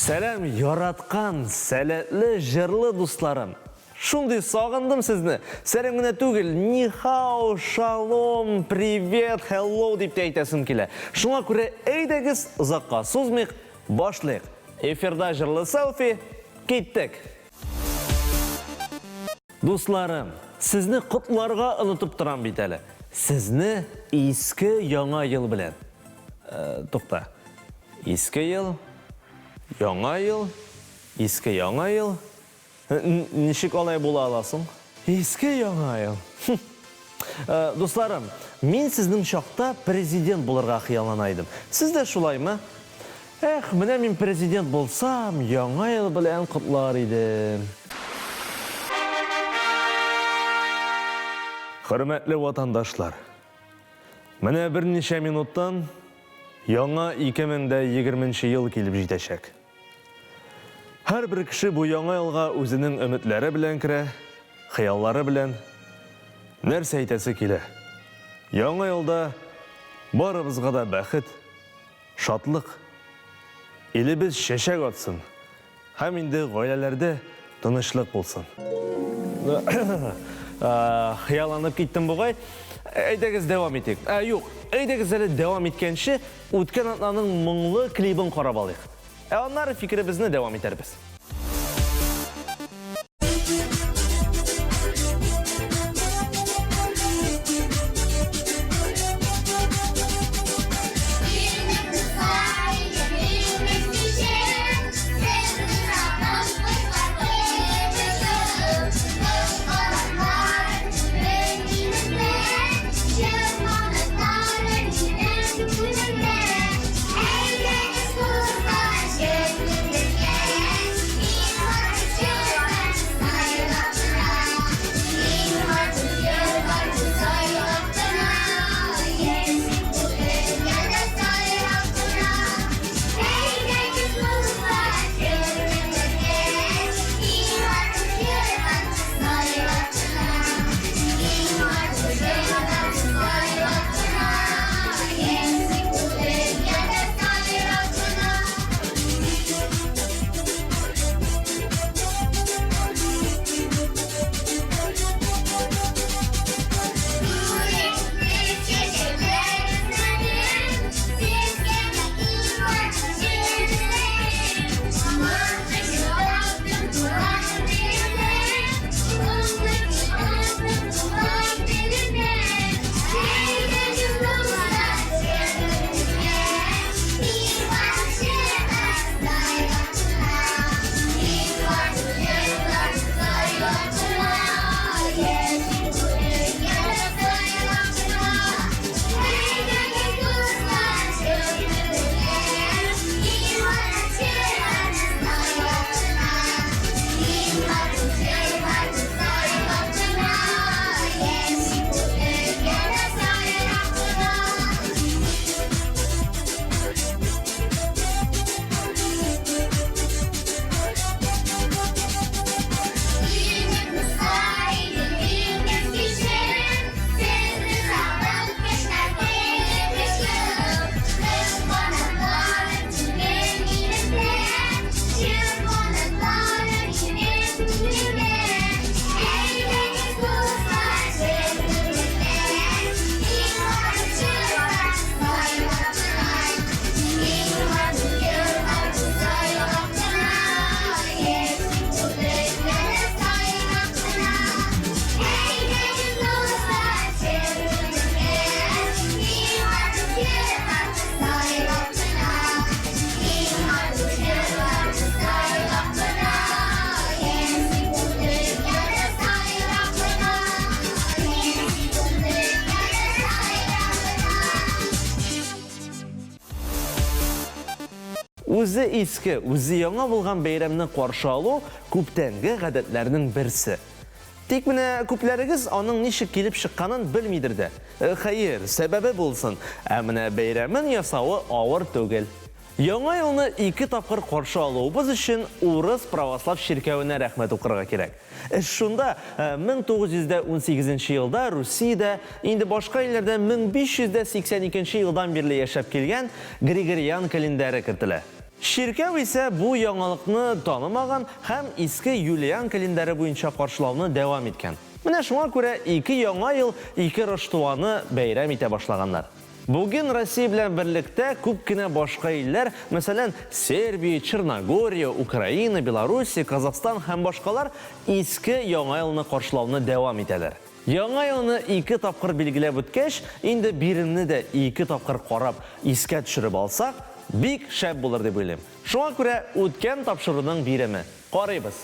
Сәлем яраткан, сәләтле, жырлы дусларым. Шундый сагындым сезне. Сәлем генә түгел, нихау, шалом, привет, hello дип әйтәсем килә. Шуңа күрә әйдәгез озакка сузмыйк, башлыйк. Эфирда жырлы селфи, киттек. Дусларым, сезне котларга онытып торам бит әле. Сезне иске яңа ел белән. Тукта. Иске ел, яңа ел, иске яңа ел. Ничек алай була аласың? Иске яңа ел. Дусларым, мин сезнең чакта президент булырга хыяллана идем. Сез дә шулаймы? Менә мин президент булсам, яңа ел белән котлар идем. Хөрмәтле ватандашлар, менә берничә минуттан яңа 2020 ел килеп җитәчәк. Һәр бер кеше бу яңа елга үзенең өметләре белән керә, хыяллары белән нәрсә әйтәсе килә. Яңа елда барыбызга да бәхет, шатлык, илебез чәчәк атсын, һәм инде гаиләләрдә тынычлык булсын. Хыялланып киттем бугай. Әйдәгез дәвам итик. Юк, әйдәгез әле дәвам иткәнче үткән атнаның моңлы клибын карап алыйк. Аннары фикеребезне дәвам итәрбез. Үзе иске, үзе яңа булган бәйрәмне каршы алу күптәнге гадәтләрнең берсе. Тик менә күпләрегез аның ничек килеп чыкканын белмидер дә. Хәер, сәбәбе булсын, менә бәйрәмен ясавы авыр түгел. Яңа елны 2 тапкыр каршы алуыбыз өчен Урыс православ ширкәвенә рәхмәт укырга кирәк. Шунда 1918 елда Русиядә, инде башка илләрдә 1582 елдан бирле яшәп килгән Григориан календаре кертелә. Ширкәү исә бу яңалыкны танымаган һәм иске Юлиан календаре буенча каршылауны дәвам иткән. Менә шуңа күрә 2 яңа ел, 2 Роштуаны бәйрәм итә башлаганнар. Бүген Россия белән берлектә күп кенә башка илләр, мәсәлән, Сербия, Черногория, Украина, Белоруссия, Казахстан һәм башкалар иске яңа елны каршылауны дәвам итәләр. Яңа елны 2 тапкыр билгеләп үткәч, инде биремне дә 2 тапкыр карап искә төшереп алсак, бик шәп булыр дип уйлыйм. Шуңа күрә үткән тапшыруның биреме. Карыйбыз.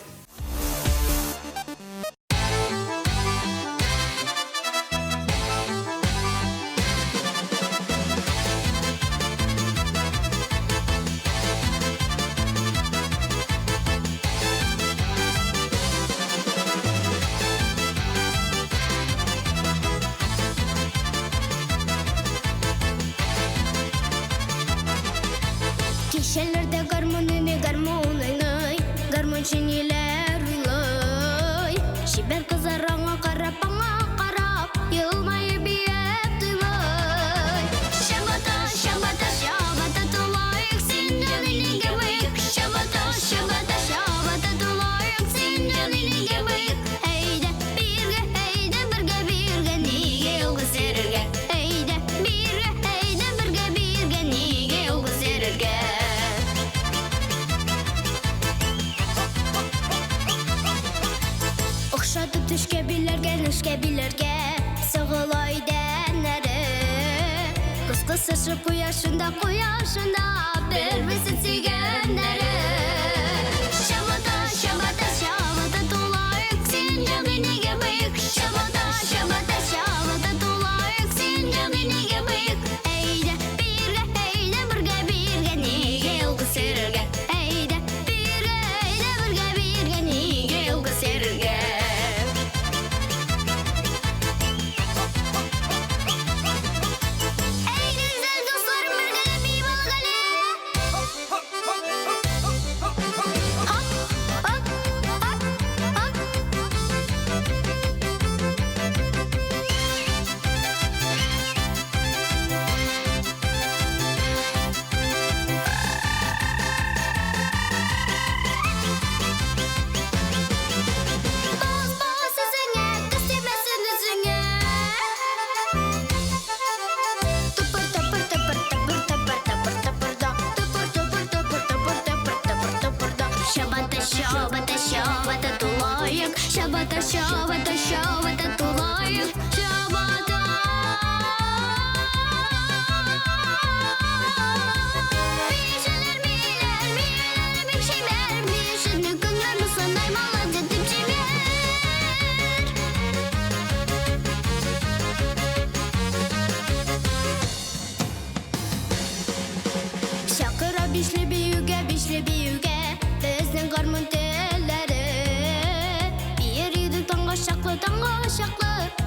Kişilerde garmon oynay, garmon çiniler uylay. Şiber kızar ana karap, yılmayı biyep duylay. Şabata, şabata, şabata dolayık, sen canını gebayık. Şabata, şabata, şabata dolayık, sen canını gebayık. Heyde, birge, nige yolgu sererge. Heyde, birge, nige yolgu sererge. Okşadı düşke bilerge, sığılay denleri. Kız sıçrıp kuyaşında, bir bizi sigenleri. Şabata, şabata, şabata dolayık, sen canını gebayık. Şabata, şabata, şabata dolayık, sen canını gebayık. Heyde, birge, nige yolgu sererge. Heyde, birge, nige yolgu sererge. Ey güzel dostlarım, mergele bir balgale. Hop, hop, hop. Boz sözüne, kız demesin üzüne. Tıpır tıpır tıpır tıpır tıpır tıpır tıpır da. Tıpır tıpır tıpır tıpır tıpır tıpır tıpır da. Şabata, şabata, şabata dolayık. Şabata, şabata, şabata dolayık. Şabata. Miyeler, bir şeyler. Bir şimdi günler sanay malaca dipçiler. Şakıra bişli büyüge, bizning garmon telleri. Bir yedi tanga şaklı,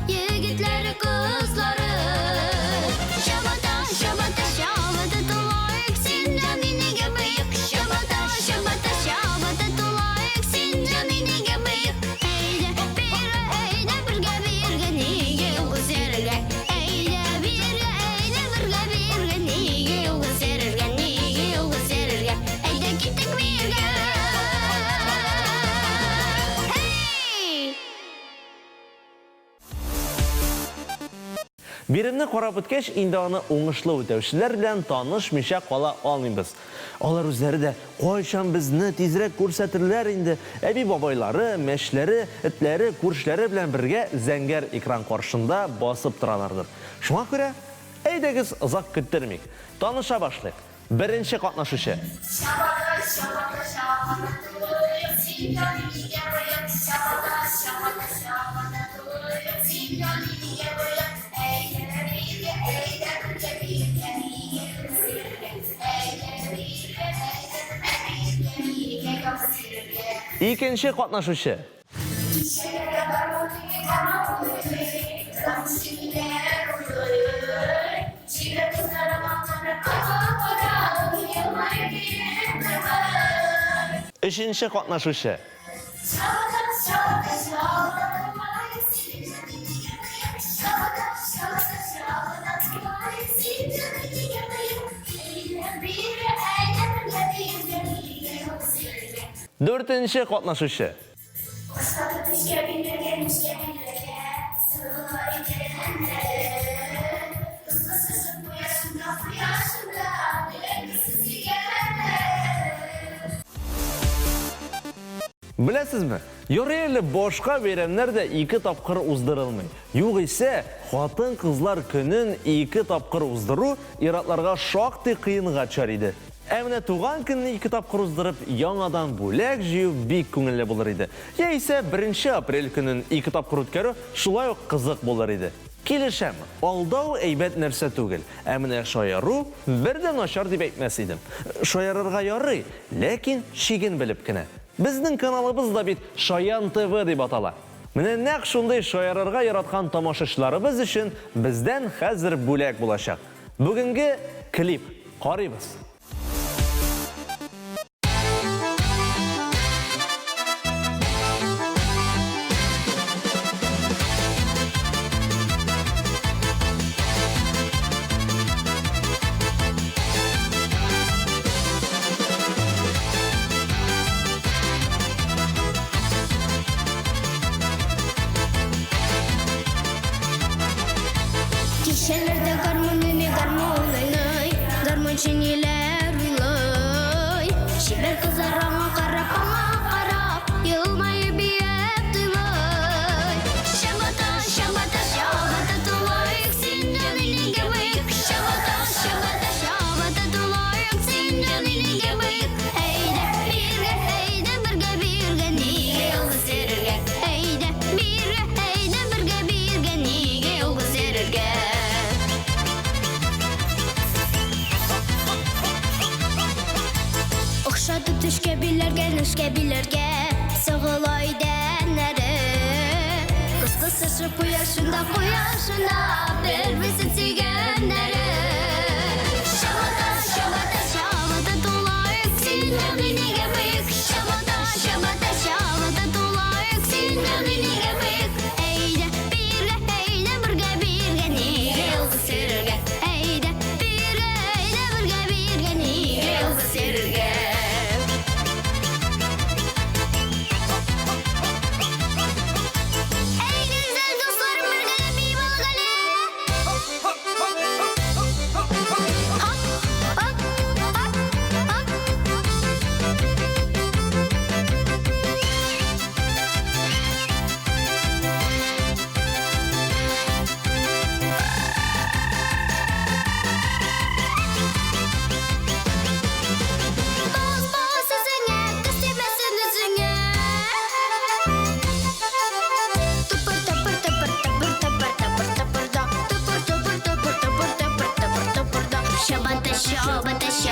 yigitleri kızları. Şabata, şabata, şabata dolayık, sen canını gebayık. Şabata, şabata, şabata dolayık, sen canını gebayık. Heyde, birge, nige yolgu sererge. Heyde, birge, nige yolgu sererge. Heyde, gittik birge. Hey! Биремне карап үткәч, инде аны уңышлы үтәүчеләр белән танышмыйча кала алмыйбыз. Алар үзләре дә кайчан безне тизрәк күрсәтерләр инде. Әби бабайлары, мәшләре, этләре, күршләре белән бергә зәңгәр экран каршында басып торалардыр. Шуңа күрә, әйдәгез озак көттермик. Таныша башлыйк. Беренче катнашучы. Şabata, şabata, şabata dolayık, sen canını gebayık. Şabata, şabata, şabata dolayık, sen canını gebayık. Heyde, birge, nige yolgu sererge. Heyde, birge, nige yolgu sererge. İkinci катнашучы. Kişilerde garmon oynay, garmon çiniler uylay. Şiber kızar ana karap, yılmayı biyep duylay. Üçüncü катнашучы. Şabata, şabata, şabata dolayık, sen canını gebayık. Şabata, şabata, şabata dolayık, sen canını gebayık. Heyde, birge, 4-нче катнашучы. Білесізме, юрелі башқа бейрәмнәр дә 2 тапқыр уздырылмый. Югыйсә, хатын кызлар көнен 2 тапқыр уздыру иратларга шактый кыенга чар иде. Әміне туган көнне 2 тапқыр уздырып, яңадан бүләк җыю бик күңелле булыр иде. Яисә 1 апрель көнен 2 тапқыр үткәрү шулай ук кызык булыр иде. Килешәм, алдау әйбәт нәрсә түгел. Әміне шаяру бердән начар дип әйтмәс идем. Шаярырга ярый, ләкин шиген белеп кенә. Безнең каналыбыз да бит Шаян ТВ дип атала. Менә нәкъ шундый шаярырга яраткан тамашачыларыбыз өчен бездән хәзер бүләк булачак. Бүгенге клип карыйбыз. Kişilerde garmonçiniler uylay. Şiber kızlar ama karap, yılmayı biyep duylay. Şabata tulayık, sin canini gebayık. Şabata tulayık, sin canini gebayık. Heyde birge nige yolgu sererge. Heyde birge nige yolgu sererge. Okşadı düşke bilerge Sığılay denleri Kız sıçrıp kuyasında Dervisi sigenleri Şabata dolayık Sinnemini gebeyik Şabata dolayık Sinnemini gebeyik Heyde birge nige yolgu sererge Heyde birge nige yolgu sererge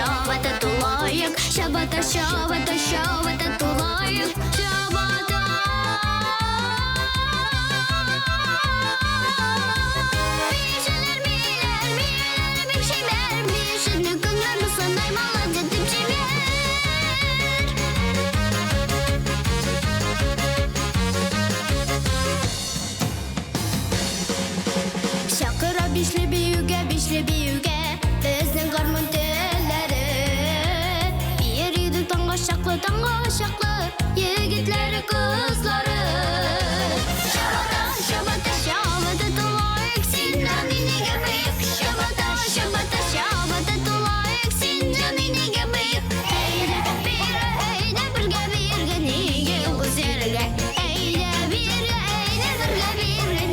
Şabata tulayık Şabata tulayık Şabata Miyeler bir şeyler Bir şimdi günler musanday malaca dipçiler Şakıra bişli büyüge Bizden garmon telleri Tango şaklı Yigitleri kızları Şabata tulayık Sinnemini gebeyik Şabata tulayık Sinnemini gebeyik Heyde birge nige yolgu sererge Heyde birge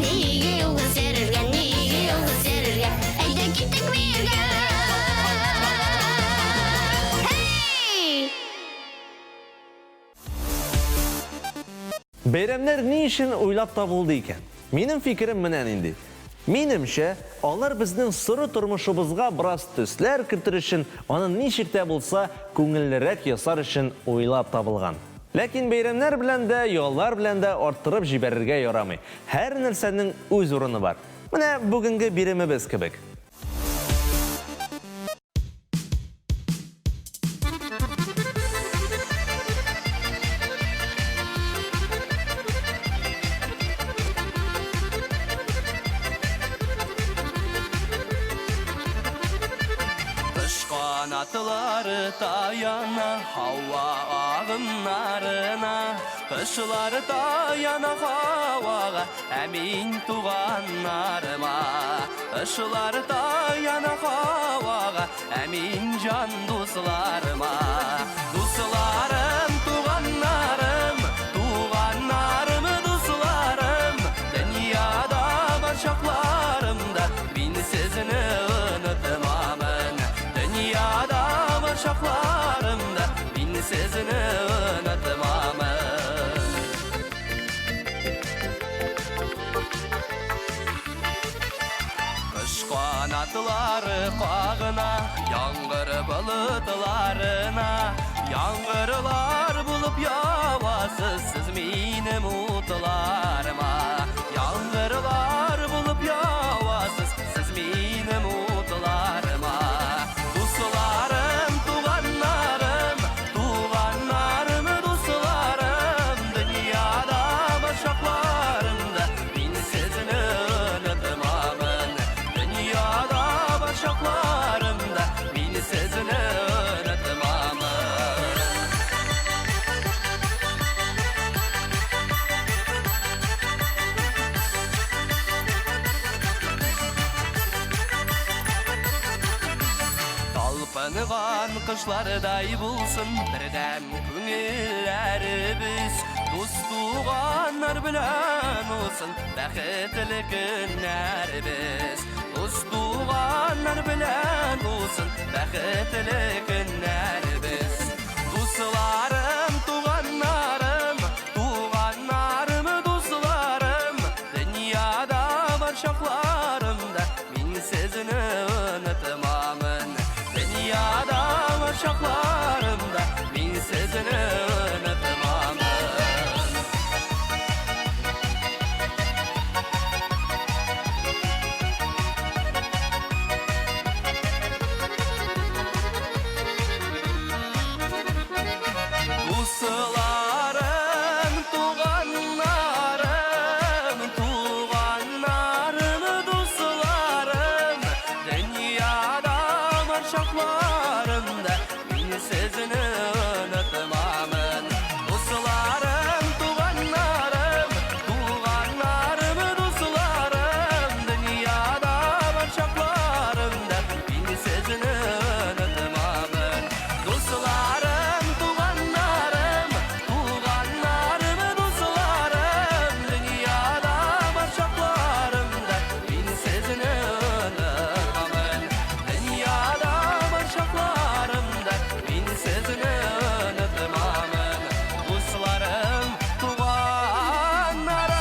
nige yolgu sererge Heyde gittik birge Бәйрәмнәр ни өчен уйлап табылды икән? Минем фикерем менән инде. Минемчә, алар безнең соры тормышыбызга бераз төсләр кертер өчен, аны ничек тә булса күңеллерәк ясар өчен уйлап табылган. Ләкин бәйрәмнәр белән дә, яллар белән дә арттырып җибәрергә ярамый. Һәр нәрсәнең үз урыны бар. Менә бүгенге биремебез кебек. Kanatları dayana hava ağınlarına, kışları dayana havağa emin tuğanlarıma. Kışları dayana havağa emin can dostlarıma. Dostlarım, tuğanlarım, tuğanlarım, dostlarım. Dünyada var şaklarımda bin sizini unutmamın. Dünyada var şaklarımda bin sizini unutmamın. Kış kanatları qağına, yağmur bulutlarına. Yağmurlar bulup yağvasız siz benim umutlarıma. Yağmurlar bulup yağvasız siz benim umutlarıma. Dostlarım, tuğanlarım, tuğanlarım, dostlarım. Dünyada var şaklarımda bin sizini unutmamın. Dünyada var şaklarımda bin sizini unutmamın. Talpınıgan kışlarday bulsun birden köngüllerimiz. Dostuğanlar bilen olsun bäxetli günlerimiz. Dostuğanlar bilen olsun bäxetli günlerimiz. Dostlarım, tuğanlarım, tuğanlarım, dostlarım. Dünyada var şaklarımda min sizini unutmamın. Dünyada var şaklarımda min sizini unutmamın. Dostlarım, tuğanlarım, tuğanlarım, dostlarım. Dünyada var şaklarımda min sizini unutmamın. Dostlarım, tuğanlarım, tuğanlarım, dostlarım. Dünyada var şaklarımda min sizini unutmamın. Dostlarım, tuğanlarım, tuğanlarım, dostlarım. Dünyada var şaklarımda min sizini unutmamın. Dünyada var şaklarımda min sizini unutmamın. Dostlarım, tuğanlarım.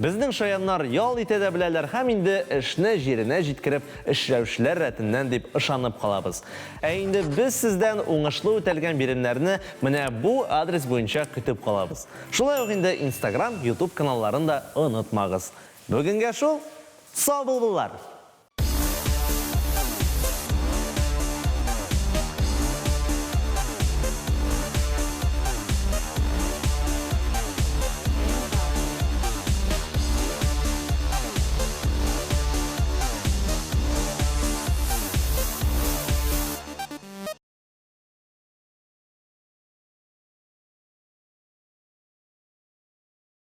Bizning şayanlar ял итә дә беләләр һәм инде эшне җиренә җиткереп эшләүчеләр рәтеннән дип ышанып калабыз. Ә инде без сездән уңышлы үтәлгән биремнәрне менә бу адрес буенча көтеп калабыз. Шулай ук инде Instagram, YouTube каналларын да онытмагыз. Бүгенгә шул. Сау булыгыз!